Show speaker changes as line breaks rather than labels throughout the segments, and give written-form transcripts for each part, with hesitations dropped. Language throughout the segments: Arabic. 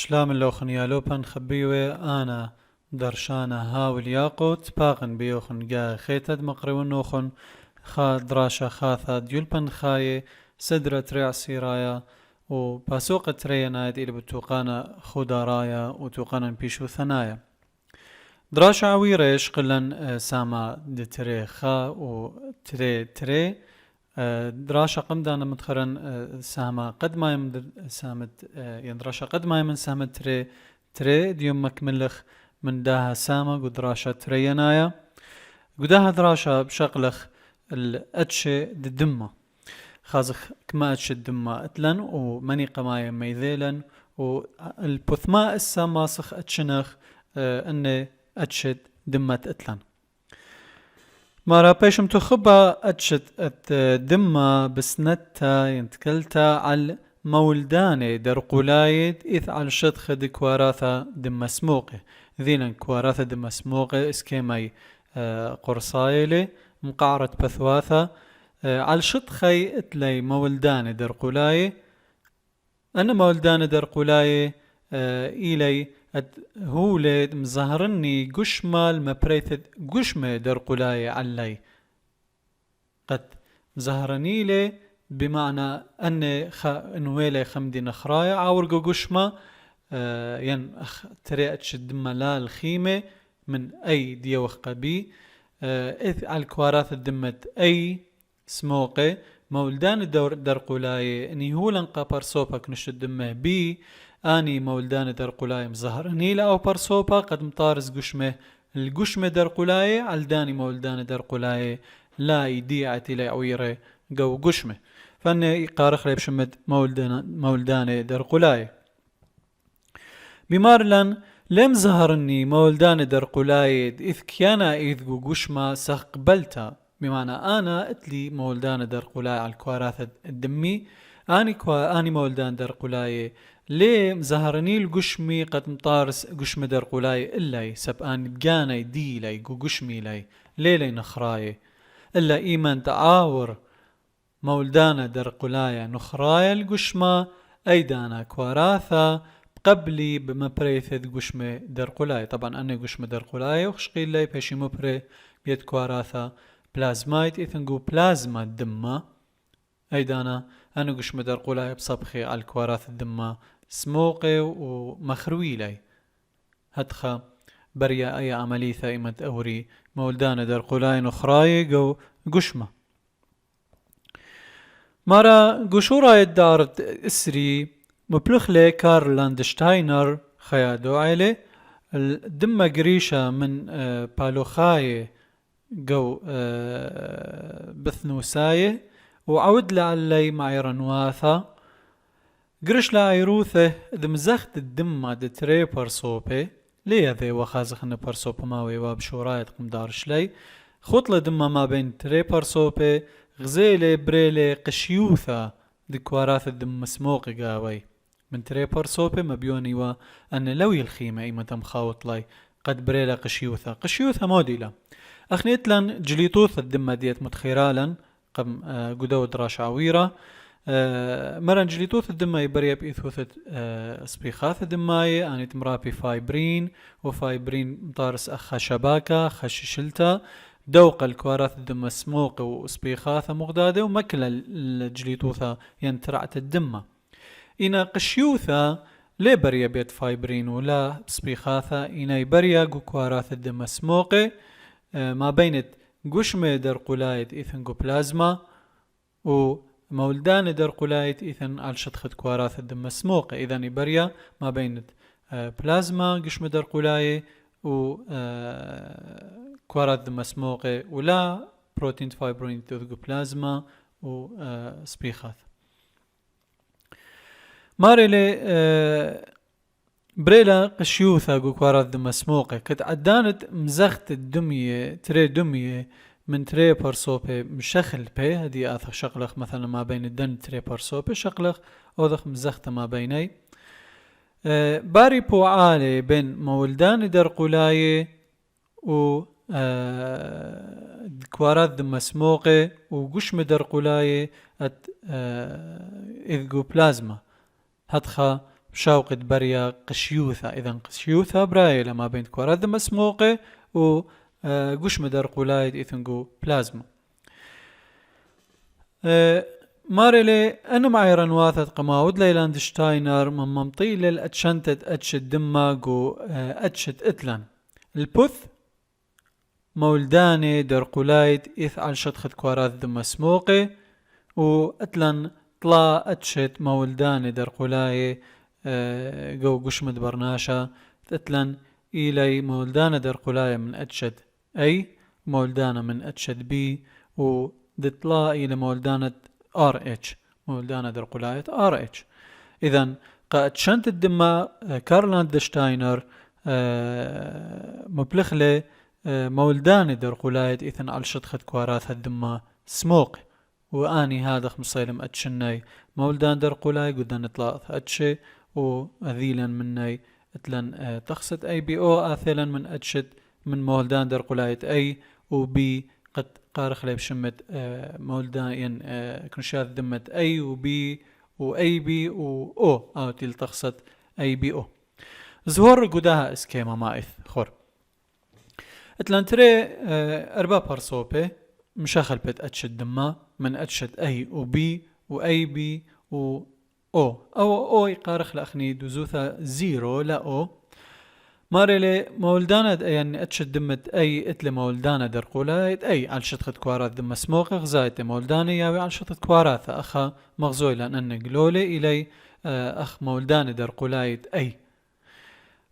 شلام اللوخن يالوبان خبيوه أنا درشانا هاول ياقوت باغن بيوخن جا خيتد مقرون نوخن خا دراشا خاثا ديولبن خاية سدرة ريع سيرايا و باسوقة رينايد إلي بتوقانا خدارايا وتوقانا بيشو ثنايا دراشا عويريش قلن ساما دي تري خا و تري دراشا قمدانا متخرن ساما قد ما يمدر سامت يعني دراشا قد ما يمن سامت تري ديوم مكملخ من داها ساما قدراشا ترينايا قداها دراشا بشغلخ الاتشي دي دمة خازخ كما اتش الدمة اتلن ومني قمايا ميذيلن والبثماء الساماسخ اتشنخ اني اتشد دمة اتلن مارا بيشم تخبا اتشت الدمة بسنتا ينتكلتا على مولداني درقولايد إذ على شدخ دي كواراثا دم سموقي ذينا كواراثا دم سموقي اسكيماي قرصايلي مقعرة بثواثا على شدخي اتلي مولداني درقولاي أنا مولداني درقولاي إلي هولي مظهرني قشمال مبريث قشمة درقولاي علي قد مظهرني لي بمعنى أني انويلي خمدي نخرايا عورقو قشمة ين تريأتش الدمة الخيمة من أي ديوخ قبي إذ على الكواراث الدمة أي سموقي مولدان درقولاي اني هولن قابر صوبك نش الدمة بي اني مولدان درقولاي مظهرني لا او برصوبا قد مطارز قشمه القشمه درقولاي علداني مولدان درقولاي لا يديعتي لا عويره قو قشمه فاني قارخ لي بشمد مولدان درقولاي بمارلن لم ظهرني مولدان درقولاي اذ كيانا اذ قشمه سقبلتا بمعنى أنا اتلي مولدان درقولاي على الكواراث الدمي أني مولدان درقولاي ليه مزهرني القشمي قد مطارس قشم درقولاي إلا سب أن بقاني دي لي قشمي لي لي نخراي إلا إيمان تعاور مولدان درقولاي نخراي القشمة أيدانا كواراثا قبلي بمبريث قشم درقولاي طبعا أني قشم درقولاي وخشقي لي بيشي مبري بيت كواراثا بلازمايت إثنقو بلازما الدمة أيدانا أنا قش مدر قولاي بصبخي على الكواراث الدمة سموقي ومخروي لي هدخا بريا أي عملية ثائمة أوري مولدان در قولاي نخراي قو قشمة مارا قشورة الدارت اسري مبلخلي كارل لاندشتاينر خيادو عيلي الدمة قريشة من بالوخاي قو بثنوسايه وعود لعلي معي رنواثا قرش لعيروثه دمزخت الدمة دتري برصوبي ليه ذي وخازخن برصوب ماوي وابشورايت قمدارش لي خطلة دمة ما بين تري برصوبي غزيلي بريلي قشيوثا دكواراث الدم سموقي قاوي من تري برصوبي مبيوني وأن لوي الخيمة إيما تمخاوط لي قد بريلي قشيوثا موديلا أخنيتلن جليطوث الدمة ديت متخيرالا قم قدو دراش عويرة مرن جليطوث الدمة يبريا بإثوثة سبيخاث الدماي أني تمرابي فايبرين وفايبرين مطارس أخا شباكة خششلتا دوق الكوارث الدمة سموق وسبيخاثة مغدادة ومكل الجليطوثة ينترعت الدمة إنا قشيوثة لي بريا بيت فايبرين ولا سبيخاثة إنا يبريا كوارث الدمة سموقي ما بينت قشمة درقولايت إثن بلازما ومولدان درقولايت إثن على شدخة كواراث الدم سموقة إذن بريا ما بينت بلازما قشمة درقولاي و كواراث الدم سموقة ولا بروتين فايبرين تذقو بلازما و سبيخاث ماريلي بريلا قشيوثا قوكوارات دم مسموقة كت عدانت مزخت الدمية تري دمية من تري برصوبة مشخل بي هدي آثخ شقلخ مثلا ما بين الدن تري برصوبة شقلخ أوضخ مزخت ما بيني باري بوعالي بين مولدان درقولاي و كوارات دم مسموقة وقشم درقولاي إذقو بلازما هدخا شوقت بريا قشيوثة. إذن قشيوثة براية لما بين كوارث دم سموقي و قش مدر قولايد إثنقو بلازما. مارلي أنا معي رنواثة قماود ليلاند شتاينر من ممطيل الأتشنتت أتشد دماغو أتشد إتلان البث مولداني در قولايد إث على شطخت كوارث دم سموقي و أتلان طلا أتشد مولداني در قولاي جو قشمد برناشا أتلان إلي مولدانة در قولاي من أتشد أي مولدانة من أتشد بي و دطلا إلى مولدانة RH مولدانة در قولاية RH. إذن قاتشنت الدما كارلاند دشتاينر مبلخلة مولدانة در قولاية إثن على شطخت كواراث الدما سموقي وآني هذا خمسيلم أتشني مولدان در قولاي قدان اطلاق أتشي وأذيلا مني اتلن تخصت أي بي أو آثلا من أتشد من مولدان در قولاية أي وبي قد قارخ لي بشمت مولدان كنشاث دمت أي وبي وأي بي وأو أو تلتخصت أي بي أو زهور قداها اسكيما مايث خور اتلان تري أربا بارسوبي مشاخل بيت أتشد دما من أتشد أي وبي وأي بي أو يقارخ لأخني دوزوثا زيرو لا أو ماريلي مولدانة يعني أتشد دمت أي إتلي مولدانة در قولايت أي على شطخت كوارات دم سموقي غزايت مولدانة ياوي على شطخت كوارات أخا مغزوي لأن نقلولي إلي أخ مولدانة در قولايت أي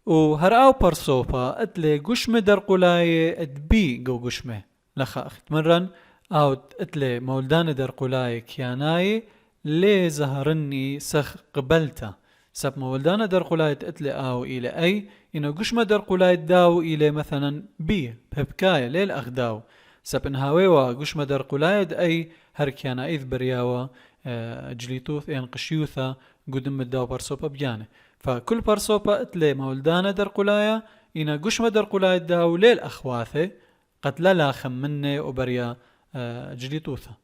وهرقاو برصوبة أتلي قشمة در قولاي أدبي جو قشمة لخا أخي تمرن أو أتلي مولدانة در قولاي كياناي لي زهرني سخ قبلتا سب مولدانة در قولايت أتلي أو إلى أي إنه قشمة در قولايت داو إلى مثلا بي بهبكاية ليل أخداو سب إنهاويوا قشمة در قولايت أي هركيانا إذ برياوا جليتوث إن قشيوثا قدم الداو برصوبة بيانه فكل برصوبة أتلي مولدانة در قولايا إنه قشمة در قولايت داو ليل أخواثي قد لا خم مني وبريا جليتوثا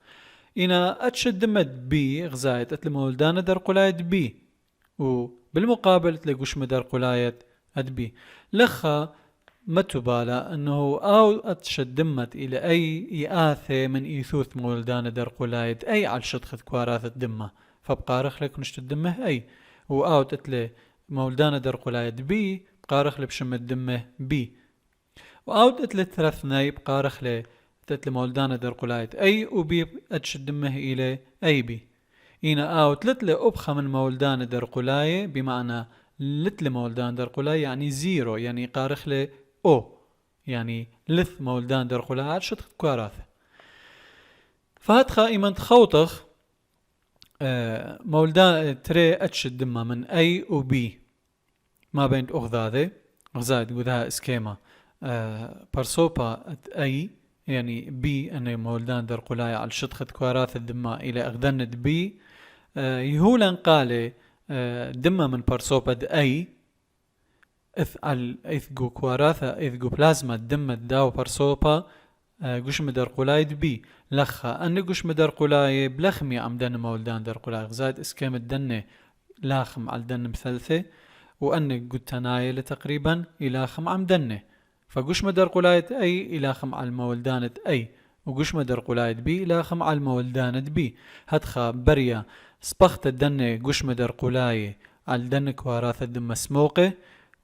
إنا أتشد دمت بي غزايت أتلي مولدانة در قولايت بي وبالمقابل أتلي قشمة در قولايت أدبي لخا ما تبالا أنه أو أتشد دمت إلى أي إياثي من إيثوث مولدانة در قولايت أي على شطخة كواراث الدمة فبقارخ لك نشت الدمه أي وأو تتلي مولدانة در قولايت بي بقارخ لبشم الدمه بي وأو تتلي ثلاثناي بقارخ لي تتلي مولدانة در قولايت أي وبي أتشد دمه إلى أي بي إنا أو تلتلي أبخى من مولدانة در قولاي بمعنى لتلي مولدان در قولاي يعني زيرو يعني قارخ لي أو يعني لث مولدان در قولاي عاد شطخ كواراثة فهاد إيمان تخوطخ مولدان تري أتشد دمه من أي وبي ما بين أغذاذي غزايد قدها اسكيما برصوبة أي يعني بي أنه مولدان در قولاي على شطخة كواراث الدماء إلى أغدند بي يهولا قالي دمه من برصوبة أي إثقو كواراثة إثقو بلازما دمه داو برصوبة قش مدر قولايد بي لخا أني قش مدر قولاي بلخمي عم دن مولدان در قولاي غزايد اسكيم الدنة لاخم على الدن مثلثة وأني قد تنايل تقريبا إلاخم عم دنة فقش مدر قولايت أي إلاخم على المولدانة أي وقش مدر قولايت بي إلاخم على المولدانة بي هدخا بريا سبخت الدنة قش مدر قولاي على الدن كواراث الدم مسموقة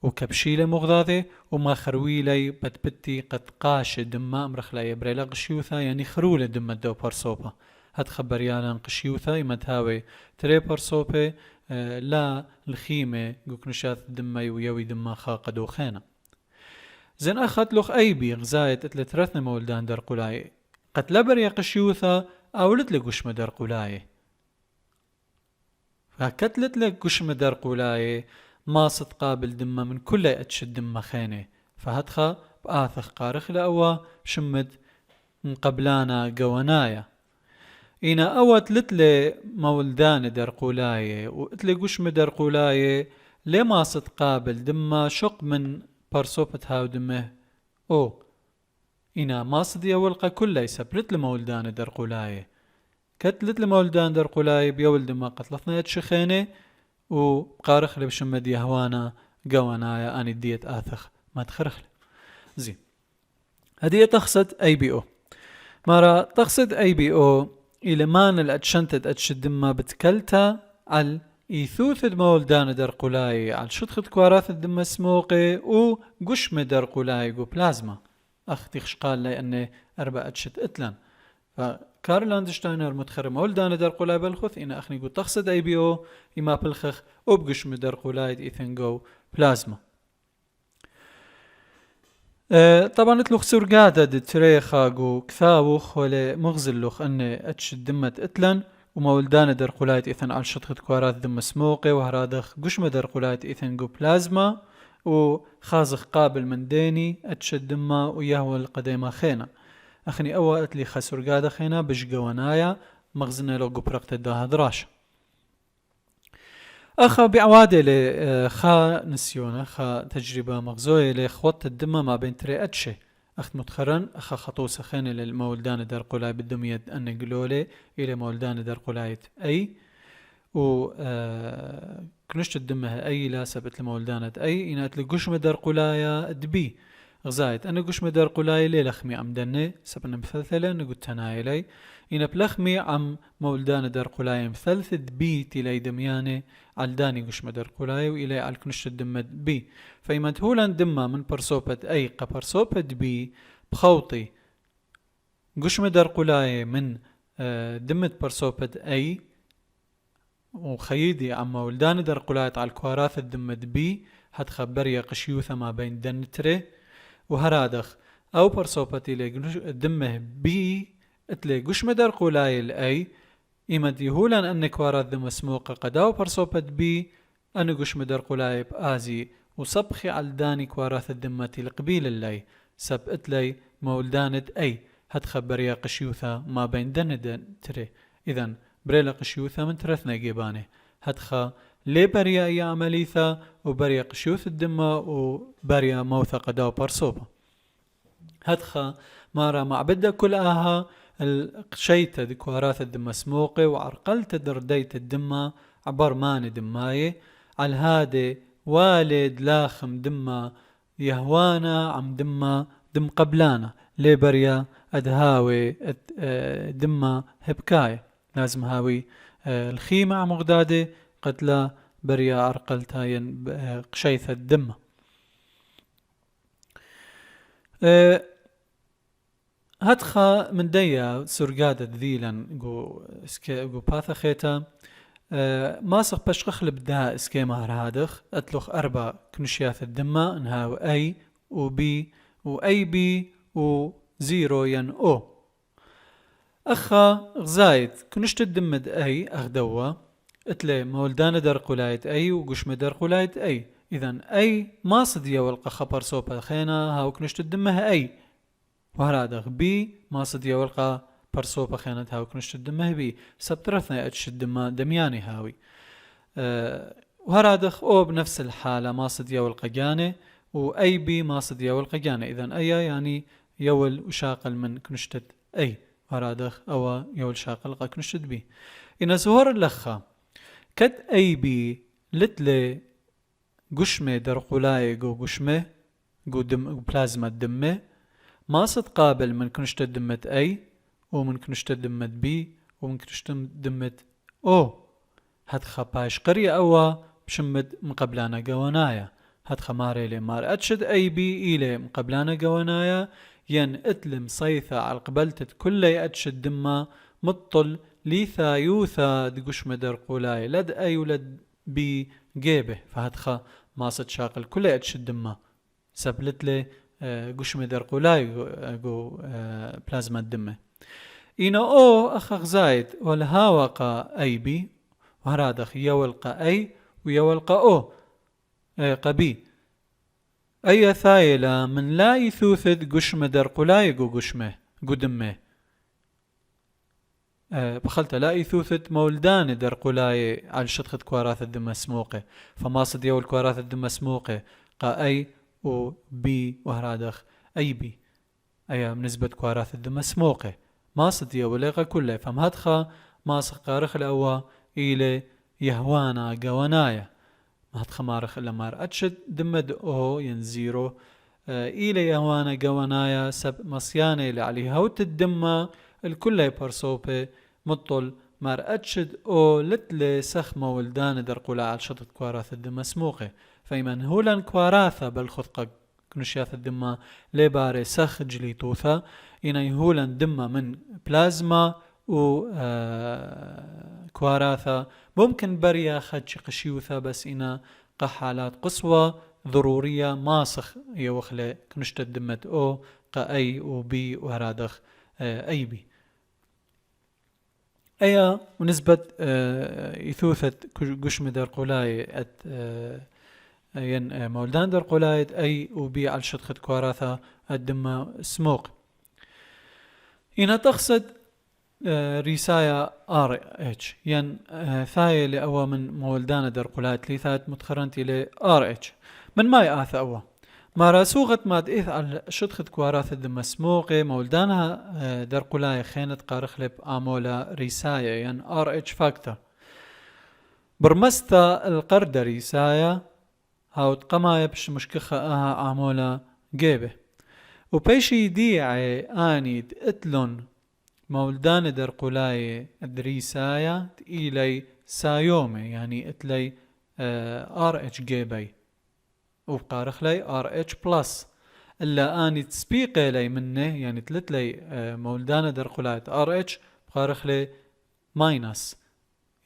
وكبشيلة مغضاضة وما خرويلي بتبتي قد قاش دماء مرخلاي بريلا قشيوثا يعني خرولة دم الدو برصوبة هدخا بريالا قشيوثا يمتهاوي تري برصوبة لا الخيمة قوكنشاث دمي ويوي دما خاقة دوخينة زين أخذ لخ أي بي غزايت اتلت رثن مولدان در قولاي قد لبر يقشيوثا أولت لقش مدر قولاي فكتلت لقش مدر قولاي ما صد قابل دمه من كل أتشد دمه خينة فهدخا بآثخ قارخ لأوا شمد قبلانا قوانايا إنا أوت لتلي مولدان در قولاي واتلي قش مدر قولاي لما صد قابل دمه شق من برصوبة هاو دمه أو إنا ما صد يولقى كله يسبلت لمولدان در قولاي كتلت لمولدان در قولاي بيول دمه قتلثنا يتشخينه وقارخ لي بشمد يهوانا قوانا اني ديت آثخ ما تخرخ زين. هدية تقصد اي بي او مرة تقصد اي بي او الى مان الاتشنتت اتشدما بتكلتا على إيثوث مولدان در قلاي على شدخت كواراث الدم سموقي وقش مدر قلاي جو بلازما أختي قال لي أني أربع أتشت إتلان فكارل أندشتاينر متخر مولدان در قلاي بالخث إن أخني قو تقصد أي بي أو إما بالخخ وبقش مدر قلاي إيثن جو بلازما. طبعا اتلوخ سورقادة دي تريخا جو كثاوخ ولا مغزلوخ أني أتشت دمت إتلان ومولدان در قلايت إثن على شطخت كوارات دم سموقي وهرادخ قشمة در قلايت إثن جو بلازما وخازخ قابل من ديني أتشد دما ويهوى القديمة خينا أخني أول أتلي خسر قادة خينا بش قوانايا مغزنا لو قبرقت الداها دراش أخا بعوادة لخا نسيونة خا تجربة مغزوية لخوات الدما ما بين تري أتشي أخت متخرن أخا خطوسة خيني للمولدان در قلاي بالدمية أن قلولي إلى مولدان در قلايت أي و كنشت الدمها أي لا سبت لمولدانة أي إنات لقشمة در قلايا دبي غزايت أنا قشمة در قلاي لي لخمي عم دني سبنا مثلثلة نقول تنايلي إنا بلخمي عم مولدان در قلاي مثلث دبي تلي دمياني عالداني قشمة در قلاي وإلي على كنشت الدمة دبي فإما تهولا دمة من برصوبة أي قبرصوبة دبي بخوطي قشمة در قلاي من دمة برصوبة أي وخيدي عم مولدان در قلايت على الكواراث الدمة دبي هتخبر يا قشيوثة ما بين دنتري وهرادخ أو برصوبتي لدمه بي اتلي قشمة در قلاي الأي إما ديهولا أن كواراث دم سموقة قداو برصوبة بي أن قشمة در قلاي بآزي وصبخي على داني كواراث الدمة القبيل اللي سب اتلي مولدانة أي هتخبر يا قشيوثة ما بين دنتري إذن بريلا قشيوثة من ترثنا جيبانه هتخا لي بريا اي عمليثة وبريا قشيوث الدمة وبريا موثة قداو برصوبة هتخا مارا معبدة كلها القشيتة دكوارات الدمة سموقي وعرقلت درديت الدمة عبر مان دماي على هادي والد لاخم دمة يهوانا عم دمة دم قبلانا لي بريا ادهاوي دمة هبكاي لازم هاوي الخيمة عم غدادة قتلا بريا عرقلتها قشيثة الدمة هدخا من ديا سرقادة ذيلا جو باثا خيتا ماسق بشخخ لبدا اسكيما هرهادخ اتلوخ أربع كنشياث الدمة انهاو أي وبي وأي بي وزيرو ين أو أخا غزايد كنشت الدمد أي أخدوا اتلي مولدان در قلايت أي وقشم در قلايت أي إذن أي ما صديا والقا خبر صوبة خينا هاو كنشت الدمها أي وهرادخ بي ما صديا والقا برصوبة خينت هاو كنشت الدمها بي سبترثنا أتش الدمها دمياني هاوي وهرادخ أو بنفس الحالة ما صديا والقا جاني وأي بي ما صديا والقا جاني إذن أي يعني يول وشاقل من كنشتت أي هرادخ أو يول شاقل قا كنشتت بي إن سهور اللخة كت أي بي لتلي قشمة در قلاي جو قشمة جو دم بلازما دمه ما ستقابل من كنشت دمة أي ومن كنشت دمة بي ومن كنشت دمة أو هدخا باش قرية أوا بشمد مقبلانا قوانايا هدخا ماري لي مار أتشد أي بي إلي مقبلانا قوانايا ين اتلم صيثة على قبلتت كل أتشد دمة مطل ليثا يوثا دقش مدر قولاي لد أي ولد بي جيبه فهدخا ما صد شاقل كل أتشد دمة سبلت لي قش مدر قولاي جو بلازما الدمة إنا أو أخخ زايد والهاوقا أي بي وهرادخ يولقى أي ويولقى أو قبي أي ثايلة من لا يثوثد قش مدر قولاي جو قشمه قدمه بخلت لا يثوثت مولدان در قلاي على شطخة كواراث الدم سموقه فما صدي يول كواراث الدم سموقه قا أي و بي وهرادخ أي بي أي بنسبة كواراث الدم سموقه ما صدي يول كله فمهدخا ما سقارخ الأوا إلى يهوانا قوانايا ما هاد خمارخ إلا مار أتشد دمد أو ين زيرو إلى يهوانا قوانايا سب مصياني اللي عليها وتدمى الكل برصوبة مطل مار أتشد أو لتلي سخمة ولدان درقولا على شطط كواراث الدمى سموقه فيمن هولان كواراثا بالخطقة كنشياث الدمى لباري سخ جليتوثا إنا يهولان دمى من بلازما و كواراثا ممكن بريا خدش قشيوثا بس إنا قحالات قصوى ضرورية ماسخ يوخلي كنشت الدمت أو قأي وبي وهرادخ أي بي أيا ونسبة يثوثة قشم در قولاي ين مولدان در قولاي أي وبي على شدخة كواراثا الدم سموق إنا تقصد ريسايا RH ين ثاية لأوا من مولدان در قولاي تليثات متخرنتي ل RH من ما آث أوا ما راسوغة ما تإث على شدخة كواراث الدم سموقي مولدانها در قولاي خينت قارخلب آمولا ريسايا ين RH فاكتور برمستا القرد ريسايا هاوت قمايا بش مشكخة آمولا جيبه وبيشي ديعي آني تقتلن مولدان در قولاي الدريسايا إلي سايومي يعني اتلي RH جيبي وبقارخ لي RH بلس إلا آني تسبيقي لي منه يعني تلتلي مولدان در قولاي RH بقارخ لي ماينس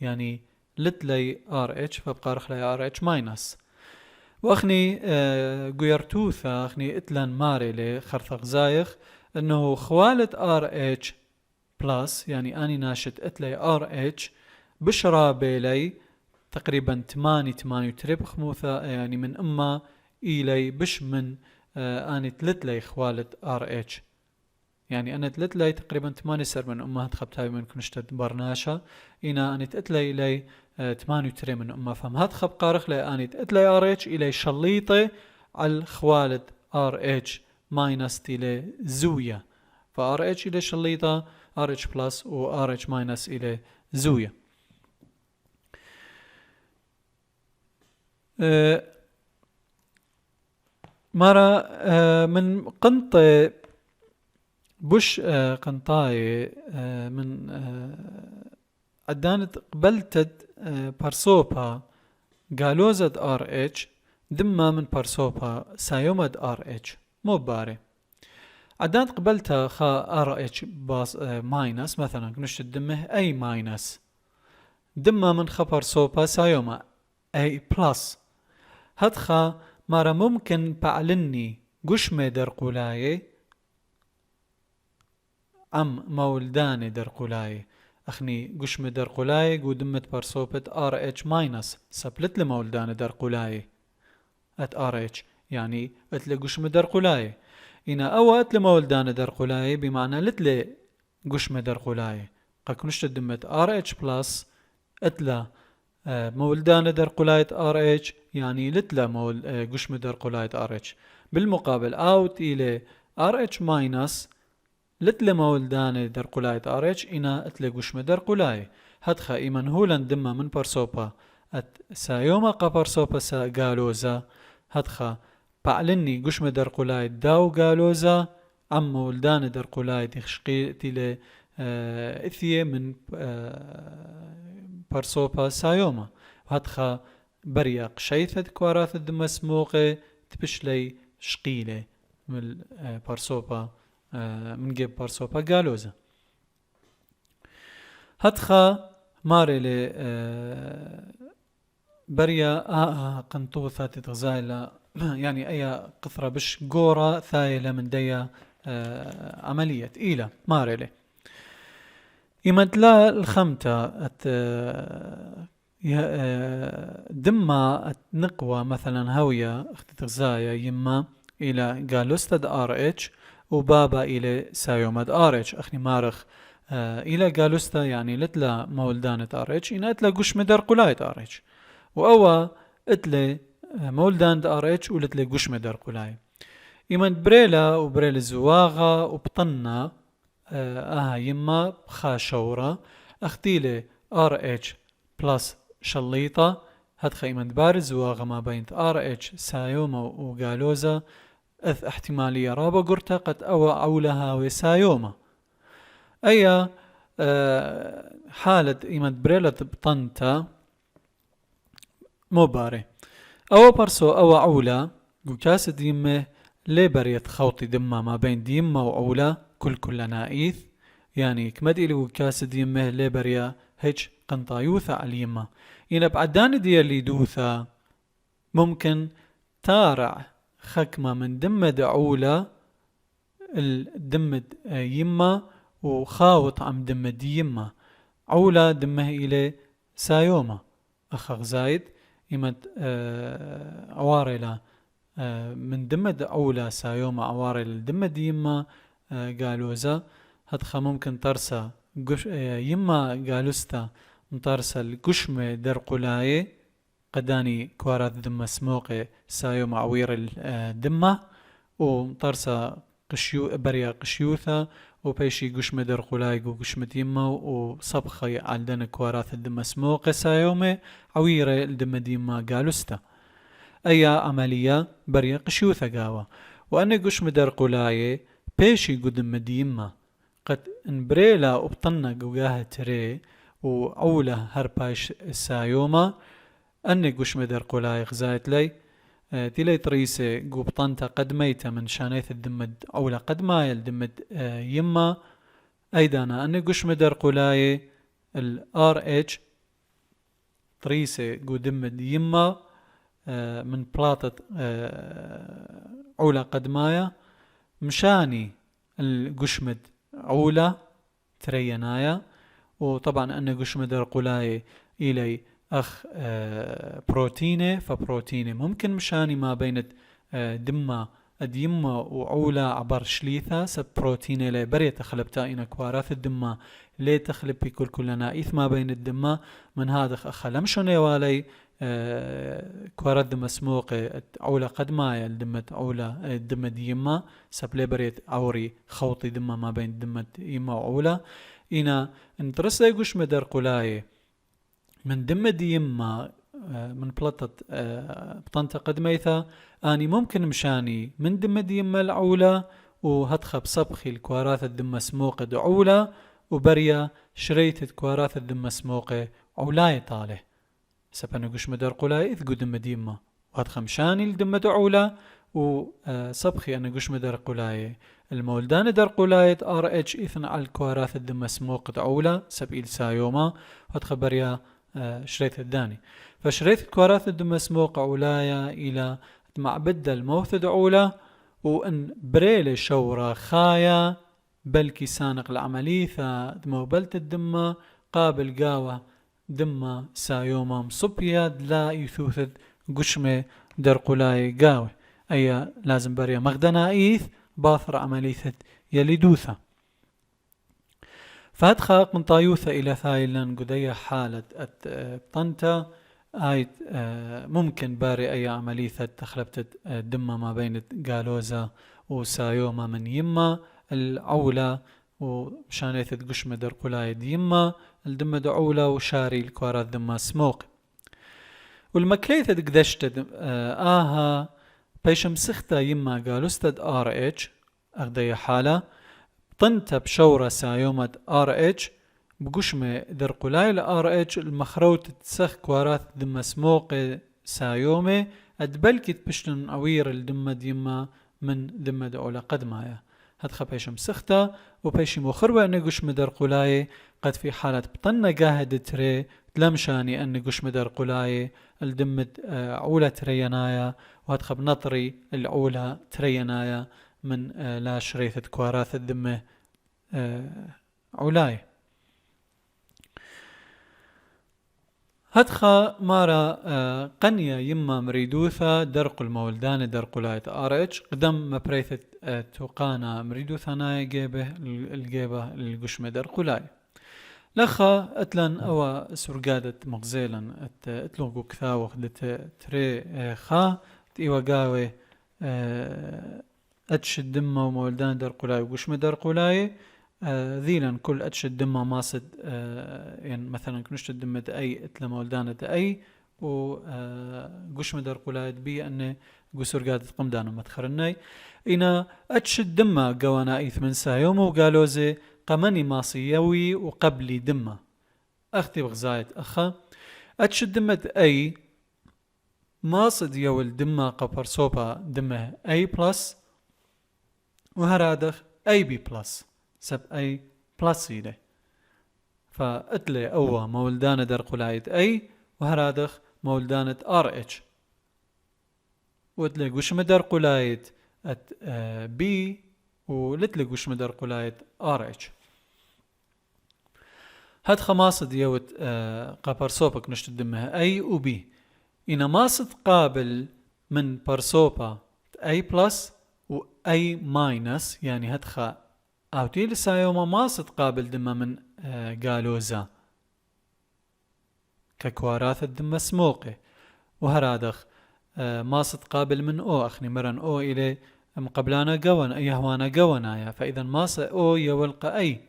يعني لتلي RH فبقارخ لي RH ماينس وأخني قيرتوثا أخني إتلان ماري لي خرثق زايخ أنه خوالة RH بلس يعني أني ناشت إتلي RH بشرابي لي تقريبا 8 تريب خموثا يعني من أما إلي بش من أني تلتلي خوالة RH يعني أنا تلتلي تقريبا 8 سر من أمها تخبتاي من كنشتد برناشا إنا أني تلتلي إلي 8 تري من أمها فهم هاد خب قارخ لي أني تلتلي RH إلي شليطة على خوالة RH ماينس إلي زوية فRH إلي شليطة RH بلس و RH ماينس إلي زوية مرة من قنطة بش قنطاي من عدانت قبلتت برصوبها قالوزد RH دمما من برصوبها سايومد RH مو باري عدانت قبلتها خا RH باس ماينس مثلا كنشت دمه أي ماينس دمما من خبر صوبها سايوما أي بلس هدخا مارا ممكن بعلني قشمة در قولاي أم مولداني در قولاي أخني قشمة در قولاي قدمت برصوبة RH ماينس سبلت لمولداني در قولاي ات RH يعني اتلي قشمة در قولاي إنا أو اتلي مولداني در قولاي بمعنى لتلي قشمة در قولاي قاكنشت دمت RH بلس اتلا مولدان در قلاية RH يعني لتلا قشمة در قلاية RH بالمقابل اوت إلى RH ماينس لتلا مولدان در قلاية RH إنا اتلا قشمة در قلاية هدخا إيمان هولان دم من برصوبة سايوما قبرصوبة سا قالوزا هدخا بعلني قشمة در قلاية داو قالوزا عم مولدان در قلاية خشقي تيلي إثية من برصوبة سايوما هدخا برياق شيثة كواراث الدم مسموقة تبشلي شقيلة من برصوبة من جيب برصوبة قالوزا هدخا ماري لي بريا قنطوثة تتغزايلة يعني أي قطرة بش قورة ثايلة من ديا عملية إيلة ماري لي إمدلا الخمتة دما نقوى مثلا هوية اختت غزايا يما إلى قالوستد RH وبابا إلى سايومد RH أخني مارخ إلى قالوستا يعني لتلا مولدانة RH إن أتلا قش مدر قلاية RH وأوا أتلا مولدانة RH ولتلا قش مدر قلاية إمن بريلا وبريلا زواغة وبطنة يما خاشورة اختيلي RH بلس شليطة هدخ إيمند بارز واغما بينت RH سايوما وغالوزا أث احتمالية رابا قرتا قد أولها وسايوما أي حالة إيمند بريلة بطنتا مباري أو برسو أو عولا قوكاس ديمه ليبريت خوطي دمه ما بين ديمه وعولا كل نائث يعني كمد إلي قوكاس ديمه ليبريا هج قنطايوثا عليما إن بعدان دي اللي دوثا ممكن تارع خكمة من دمد عولا الدمد يما وخاوط عم دمد يما عولا دمه إلي سايوما أخغ زايد إمد عوارلا من دمد عولا سايوما عوارلا دمد يما قالوزا هدخا ممكن ترسى يما قالوستا مترسى القشمة درقلاي قداني كوارات دم سموقي سايوما عوير الدمة ومترسى بريا قشيوثا وبيشي قشمة درقلاي وقشمة يما وصبخي عالدن كوارات الدم سموقي سايوما عوير الدم ديما قالوستا أي عملية بريا قشيوثا قاوة وأنا قشمة درقلاي بيشي قدم ديما قد انبريلا وبطنا قوقاها تري وعوله هرباش سايوما أني قش مدر قولاي غزايت لي تيلي تريسي قو بطنتا قد ميتا من شانيث الدمد عوله قد مايل الدمد يما أيضانا أني قش مدر قولاي RH تريسي قو دمد يما من بلاطة عوله قد مايا مشاني القشمد عوله ترينايا وطبعا أن قشمة درقلاي إلي أخ بروتيني فبروتيني ممكن مشاني ما بين دمة الديمة وعولة عبر شليثة سب بروتيني لي بري تخلبتا إنا كوارث الدمة لي تخلب بكل كلنا إث ما بين الدمة من هذا أخلم شوني والي كوارث دم سموقي عولة قد مايا الدمة عولة الدمة ديمة سب لي بريت عوري خوطي دمة ما بين الدمة ديمة وعولة إنا انترسا يقوش مدر قلاي من دمة ديمة من بلطة بطنطة قدميثا أني ممكن مشاني من دمة ديمة العولة وهدخب صبخي الكوارات الدمة سموقة دعولة وبريا شريت كوارات الدمة سموقة عولاي طاله سبنا قوش مدر قلاي إذ قو دمة ديمة وهدخب مشاني الدمة دعولة وصبخي أنا قوش مدر قلاي المولدان در قلايت RH إثنى على الكوارث الدم سموقة عولة سبيل سايوما وتخبريا شريت الداني فشريت الكوارث الدم سموقة عولايا إلى معبد الموت دعولة وإن بريل شورة خايا بلكي سانق العمليثة دموبلت الدم قابل قاوة دم سايوما مصبيا لا يثوثد قشمة در قلاي قاوة أي لازم بريا مغدنا إيث باثر عمليثة يلدوثة فهدخا قنطايوثة إلى ثايلان قدية حالة طنتا آيت ممكن باري أي عمليثة تخلبت دمة ما بين قالوزة وسايوما من يما العولة وشانيثة قشمة در قلاية يما الدمة دعولة وشاري الكوارات دمة سموق والمكليثة قدشت آها بيشم سختا يما قالوستد RH أغدي حالة طنتا بشورة سايومة RH بقشمة درقلاي RH المخروط تسخ كوارات دم سموق سايومة أدبلكت بشتن عوير الدم ديما من دم دعولة قدمايا هدخل بيشم سختا وبيشم وخروة أن قشمة درقلاي قد في حالة بطنة قاهد تري تلمشاني أن قشمة درقلاي الدمد عولة ترينايا وهدخب نطري العولة ترينايا من لا شريثة كواراث الدمة عولاي هدخا مارا قنية يما مريدوثا درق المولدان درق لايت RH قدم مبريثة توقانا مريدوثا ناي جيبه الجيبه القشمة درق لاي لخا اتلن او سرقادة مغزيلا اتلوغو كثاوخ تري خا تيوا قاوي اتش الدمة ومولدان درق لاي وقشمة درق لاي ذيلا كل أتشد دمة ماسد يعني مثلا كنشت دمة أي اتلما ولدانة أي و قش مدر قلايت بي أنه قسر قادت قمدانا متخرناي إنا أتشد دمة قوانا إيث من سايوم وقالوا زي قمني ماسيوي وقبلي دمة أختي بغزايت أخا أتشد دمة أي ماصد يول دمة قبر صوبة دمة أي بلس وهرادخ أي بي بلس سب أي بلس إلي فأتلي أوه مولدانة در قلايت أي وهرادخ مولدانة ار اتش وتلي قش مدر قلايت ات بي ولتلي قش مدر قلايت ار اتش هاد خماصد يوت قابر صوبك نشت دمها أي وبي إنا ماصد قابل من برصوبة أي بلس وأي ماينس يعني هدخا أوتي لسايوما ماصد قابل دمه من قالوزا ككوارات الدم سموقي وهرادخ ماصد قابل من أو أخني مرن أو إلي مقبلانا قوان أي هوانا قوانايا فإذا ماصد أو يولق أي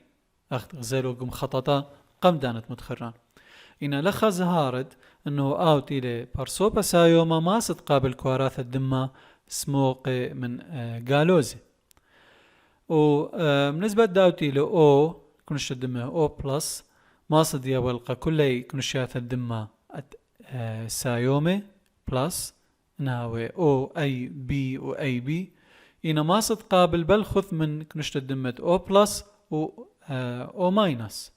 أخذ غزيلو قم خططا قم دانت متخران إنا لخا زهارد أنه أوت إلي برصوبة سايوما ماصد قابل كوارات الدم سموقي من قالوزي وبالنسبة داوتي له أو كنش الدمة أو بلس ماصد يولق كلي كنشيات الدمة سايومي بلس ناوي أو أي بي و أي بي إنا ماصد قابل بالخذ من كنشت الدمة أو بلس و أو ماينس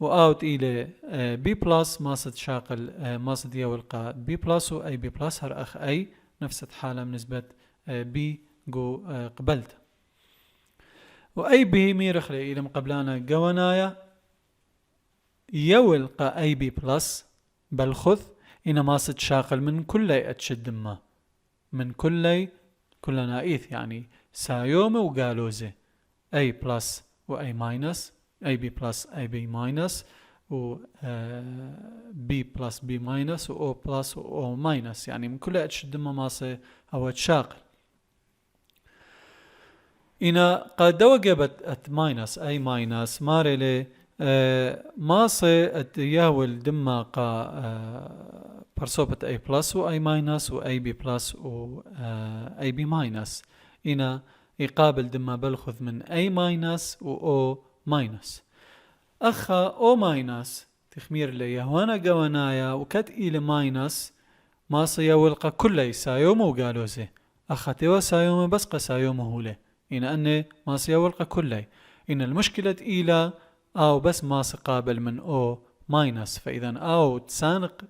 وأوت إلى بي بلس ماصد شاقل ماصد يولق بي بلس و أي بي بلس هر أخ أي نفس الحالة بالنسبة بي جو قبلت وأي بي ميرخلي إلى مقبلانا قوانايا يولق أي بي بلس بالخذ إنا ماصد شاقل من كلي أتشد دمه من كلنا إيث يعني سايوم وقالوزي أي بلس وأي ماينس أي بي بلس أي بي ماينس و بي بلس بي ماينس و أو بلس و أو ماينس يعني من كل أتشد دمه ماصي أو أتشاقل إنا قد وجبت أت ماينس أي ماينس مارلي ماصي أت يهول دمه قا برصوبة أي بلس و أي ماينس و أي بي بلس و أي بي ماينس إنا يقابل دمه بالخذ من أي ماينس و أو ماينس أخا أو ماينس تخمير لي يهوانا قوانايا وكت إلى ماينس ماصي يولق كل سايوم وقالوزي أخا تيوا سايوم بس قسايوم هولي إن أني ماصي يولق كل إن المشكلة إلى أو بس ماصي قابل من أو ماينس فإذا أو تسانق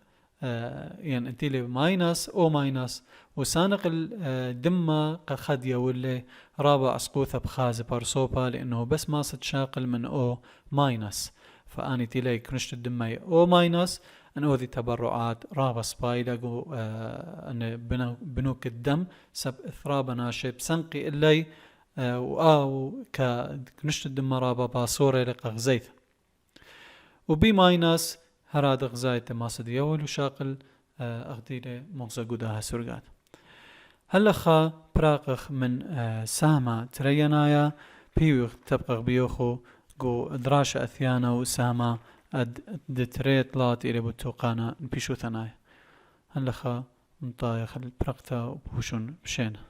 يعني انتي لي ماينس أو ماينس وسانق الدمة قد خد يولي رابع اسقوثة بخاز برصوبة لأنه بس ماصد شاقل من أو ماينس فأني تيلي كنشت الدمة أو ماينس أن أوذي تبرعات رابع سبايلق أن بنوك الدم سب إثرابا ناشب سنقي إلي وآو كنشت الدمة رابع باصورة لقغزيث وبي ماينس هراد غزايت ماصد يول وشاقل أغديلي مغزى قداها سرقات هلخا براقخ من ساما ترينايا بيوخ تبقى بيوخو قو دراشة أثيانا وساما دتريت لات إلي بتوقانا بيشو ثنايا هلخا مطايخ البراقتا وبوشون بشينا